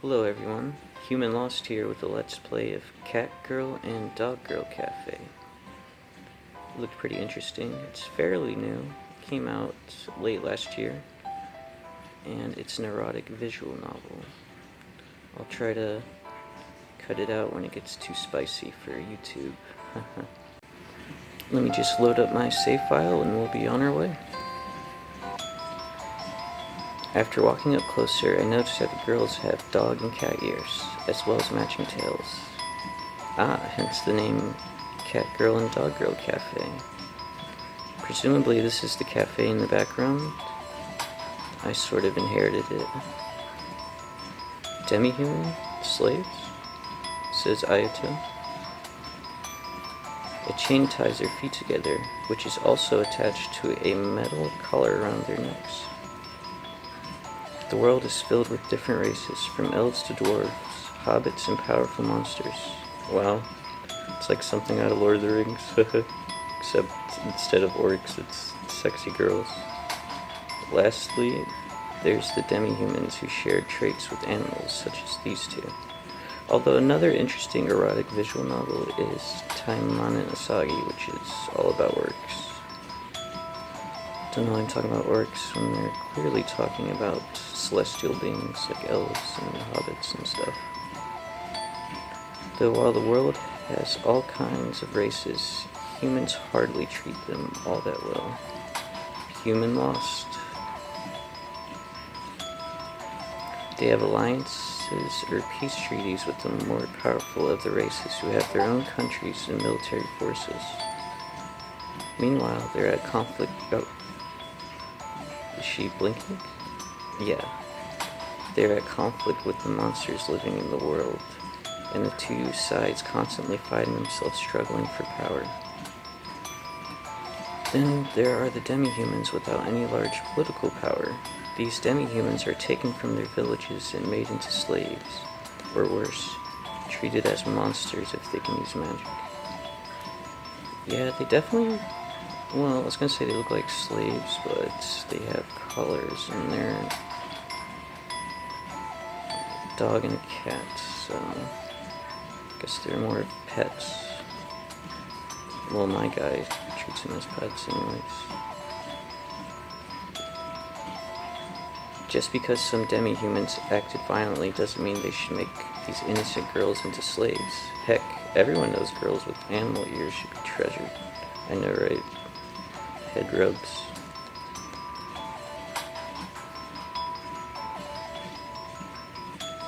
Hello everyone, Human Lost here with a let's play of Cat Girl and Dog Girl Cafe. It looked pretty interesting. It's fairly new, came out late last year, and it's an erotic visual novel. I'll try to cut it out when it gets too spicy for YouTube. Let me just load up my save file and we'll be on our way. After walking up closer, I noticed that the girls have dog and cat ears, as well as matching tails. Hence the name Cat Girl and Dog Girl Cafe. Presumably this is the cafe in the background. I sort of inherited it. Demi-human? Slaves? Says Ayato. A chain ties their feet together, which is also attached to a metal collar around their necks. The world is filled with different races, from elves to dwarves, hobbits, and powerful monsters. Wow, it's like something out of Lord of the Rings, except instead of orcs, it's sexy girls. Lastly, there's the demi-humans who share traits with animals, such as these two. Although another interesting erotic visual novel is Taimane Asagi, which is all about orcs. Don't know why I'm talking about orcs when they're clearly talking about celestial beings like elves and hobbits and stuff. Though while the world has all kinds of races, humans hardly treat them all that well. Human Lost. They have alliances or peace treaties with the more powerful of the races who have their own countries and military forces. Meanwhile, they're at conflict. Is she blinking? Yeah. They're at conflict with the monsters living in the world, and the two sides constantly fighting themselves, struggling for power. Then there are the demi-humans without any large political power. These demi-humans are taken from their villages and made into slaves, or worse, treated as monsters if they can use magic. Yeah, they definitely, well, I was gonna say they look like slaves, but they have collars and they're dog and cat, so I guess they're more pets. Well, my guy treats them as pets anyways. Just because some demi-humans acted violently doesn't mean they should make these innocent girls into slaves. Heck, everyone knows girls with animal ears should be treasured. I know, right? Head rubs.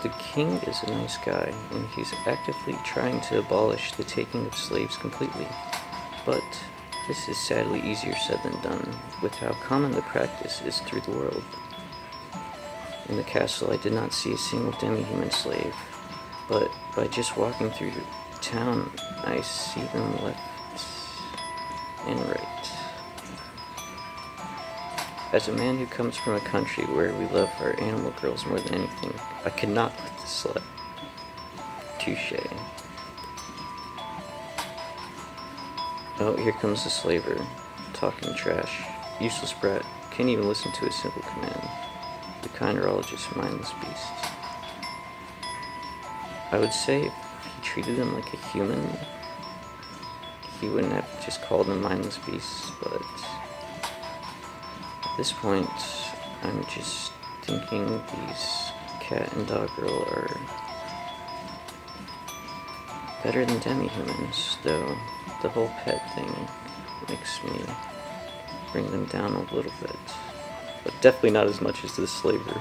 The king is a nice guy, and he's actively trying to abolish the taking of slaves completely. But this is sadly easier said than done, with how common the practice is through the world. In the castle, I did not see a single demi-human slave, but by just walking through town, I see them left and right. As a man who comes from a country where we love our animal girls more than anything, I could not let this slip. Touché. Oh, here comes the slaver, talking trash. Useless brat, can't even listen to a simple command. The kind are all just mindless beasts. I would say if he treated them like a human, he wouldn't have just called them mindless beasts, but at this point, I'm just thinking these cat and dog girl are better than demi-humans, though the whole pet thing makes me bring them down a little bit. But definitely not as much as this slaver.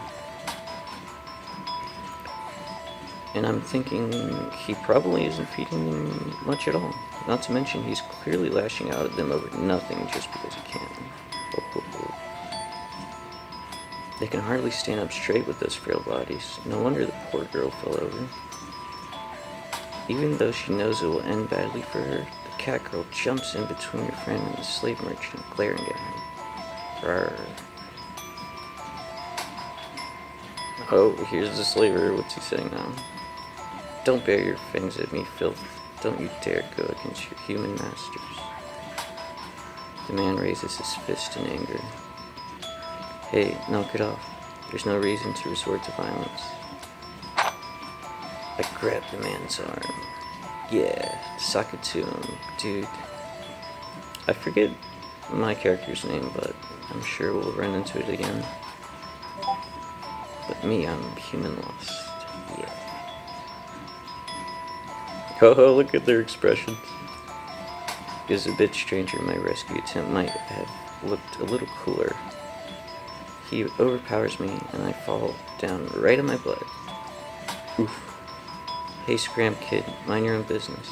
And I'm thinking he probably isn't feeding them much at all. Not to mention he's clearly lashing out at them over nothing just because he can. They can hardly stand up straight with those frail bodies. No wonder the poor girl fell over. Even though she knows it will end badly for her, the cat girl jumps in between her friend and the slave merchant, glaring at him. Rawr. Oh, here's the slaver. What's he saying now? Don't bare your fangs at me, filth. Don't you dare go against your human masters. The man raises his fist in anger. Hey, knock it off. There's no reason to resort to violence. I grabbed the man's arm. Yeah, sock it to him, dude. I forget my character's name, but I'm sure we'll run into it again. But me, I'm human lost. Yeah. Oh, look at their expressions. As a bit stranger, my rescue attempt might have looked a little cooler. He overpowers me, and I fall down right in my blood. Oof. Hey, scram kid, mind your own business.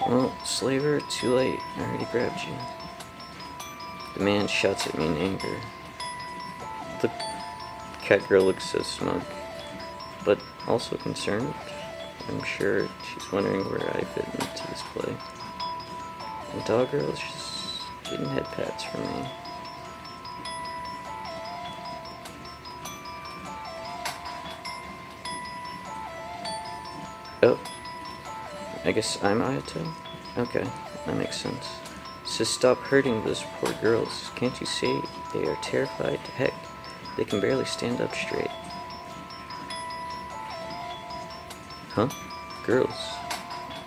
Well, slaver, too late. I already grabbed you. The man shouts at me in anger. The cat girl looks so smug, but also concerned. I'm sure she's wondering where I fit into this play. And dog girl is just getting head pats from me. Oh, I guess I'm Ayato? Okay, that makes sense. So stop hurting those poor girls. Can't you see? They are terrified to heck. They can barely stand up straight. Huh? Girls?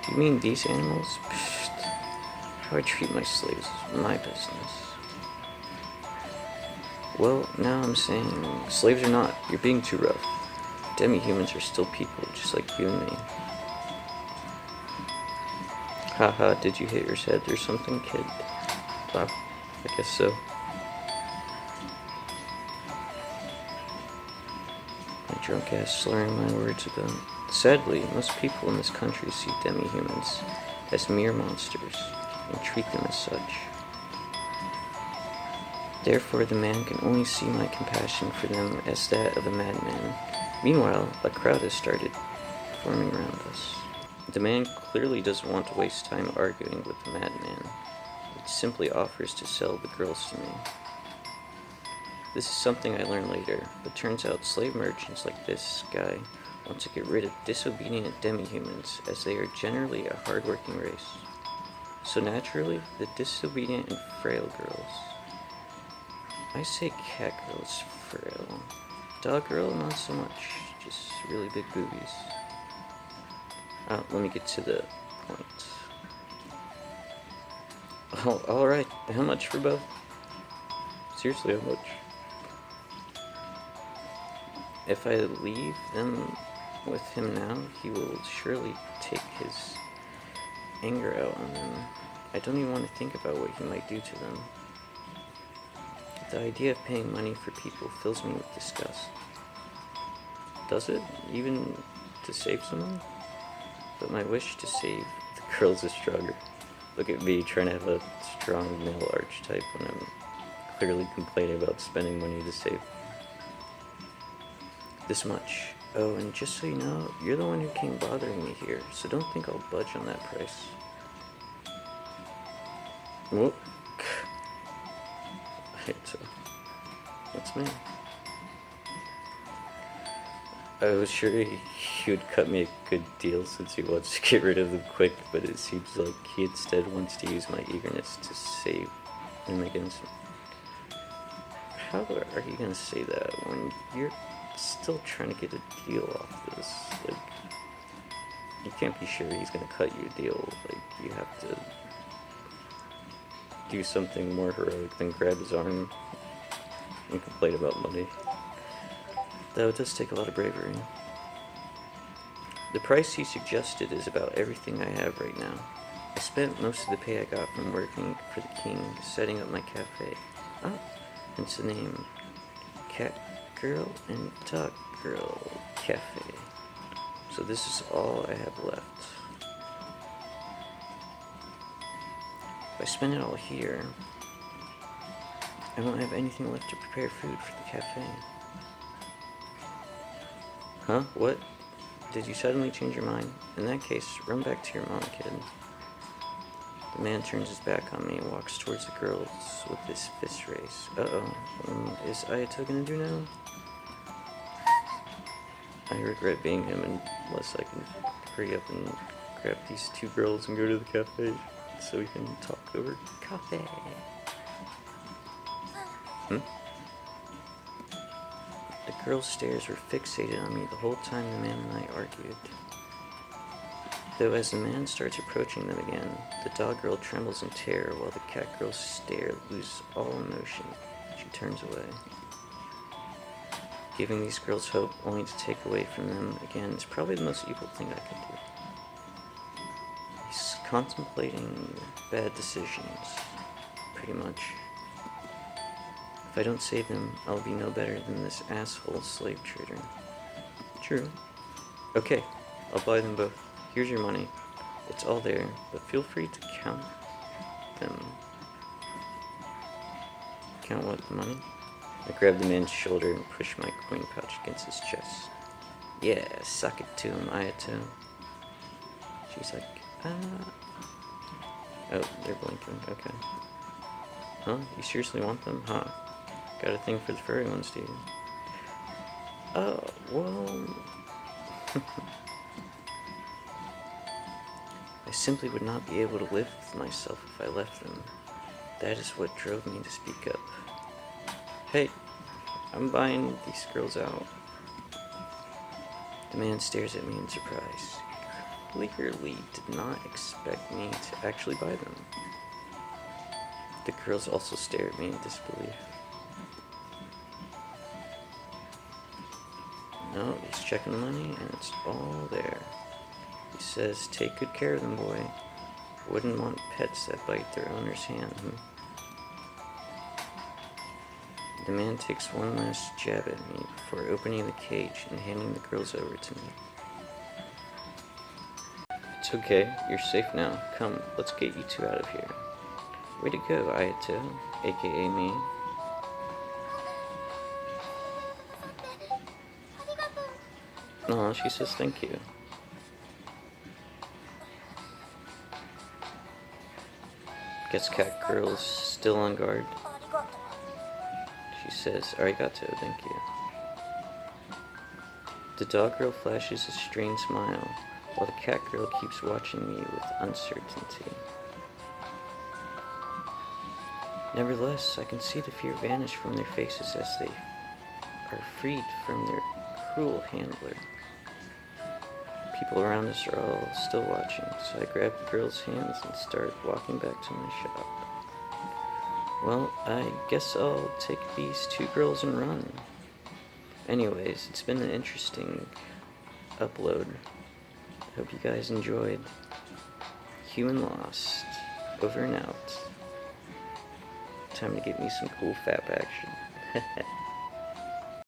You mean these animals? Psst. How I treat my slaves is my business. Well, now I'm saying slaves or not, you're being too rough. Demi-humans are still people, just like you and me. Haha, did you hit your head or something, kid? Well, I guess so. My drunk ass slurring my words about. Sadly, most people in this country see demi-humans as mere monsters and treat them as such. Therefore, the man can only see my compassion for them as that of a madman. Meanwhile, a crowd has started forming around us. The man clearly doesn't want to waste time arguing with the madman. He simply offers to sell the girls to me. This is something I learned later, but turns out slave merchants like this guy want to get rid of disobedient demi-humans, as they are generally a hard-working race. So naturally, the disobedient and frail girls. I say cat girl is frail. Dog girl, not so much. Just really big boobies. Let me get to the point. Oh, alright. How much for both? Seriously, how much? If I leave them with him now, he will surely take his anger out on them. I don't even want to think about what he might do to them. The idea of paying money for people fills me with disgust. Does it? Even to save someone? But my wish to save the girls is stronger. Look at me trying to have a strong male archetype when I'm clearly complaining about spending money to save this much. Oh, and just so you know, you're the one who came bothering me here, so don't think I'll budge on that price. Whoop. So, that's me. I was sure he would cut me a good deal since he wants to get rid of them quick, but it seems like he instead wants to use my eagerness to save him against me. How are you gonna say that when you're still trying to get a deal off this? Like, you can't be sure he's gonna cut you a deal. Like, you have to do something more heroic than grab his arm and complain about money. Though it does take a lot of bravery. The price he suggested is about everything I have right now. I spent most of the pay I got from working for the king setting up my cafe. Oh, hence the name Cat Girl and Dog Girl Cafe. So this is all I have left. If I spend it all here, I won't have anything left to prepare food for the cafe. Huh? What? Did you suddenly change your mind? In that case, run back to your mom, kid. The man turns his back on me and walks towards the girls with his fist raised. Uh-oh. Is Ayato gonna do now? I regret being him unless I can hurry up and grab these two girls and go to the cafe so we can talk over coffee. The girl's stares were fixated on me the whole time the man and I argued. Though as the man starts approaching them again, the dog girl trembles in terror while the cat girl's stare loses all emotion. She turns away. Giving these girls hope only to take away from them again is probably the most evil thing I could do. He's contemplating bad decisions, pretty much. If I don't save them, I'll be no better than this asshole slave trader. True. Okay, I'll buy them both. Here's your money. It's all there, but feel free to count them. Count what, the money? I grabbed the man's shoulder and pushed my coin pouch against his chest. Yeah, suck it to him, Ayato. She's like, Oh, they're blinking, okay. Huh? You seriously want them? Huh? Got a thing for the furry ones, dude. Oh, well... I simply would not be able to live with myself if I left them. That is what drove me to speak up. Hey, I'm buying these girls out. The man stares at me in surprise. He clearly did not expect me to actually buy them. The girls also stare at me in disbelief. No, he's checking the money and it's all there. He says, take good care of them, boy. Wouldn't want pets that bite their owner's hand, The man takes one last jab at me before opening the cage and handing the girls over to me. It's okay, you're safe now. Come, let's get you two out of here. Way to go, Ayato, aka me. Aw, she says thank you. Guess cat girl's still on guard. She says, arigato, thank you. The dog girl flashes a strained smile, while the cat girl keeps watching me with uncertainty. Nevertheless, I can see the fear vanish from their faces as they are freed from their cruel handler. People around us are all still watching, so I grab the girl's hands and start walking back to my shop. Well, I guess I'll take these two girls and run. Anyways, it's been an interesting upload. Hope you guys enjoyed. Human Lost. Over and out. Time to get me some cool fap action.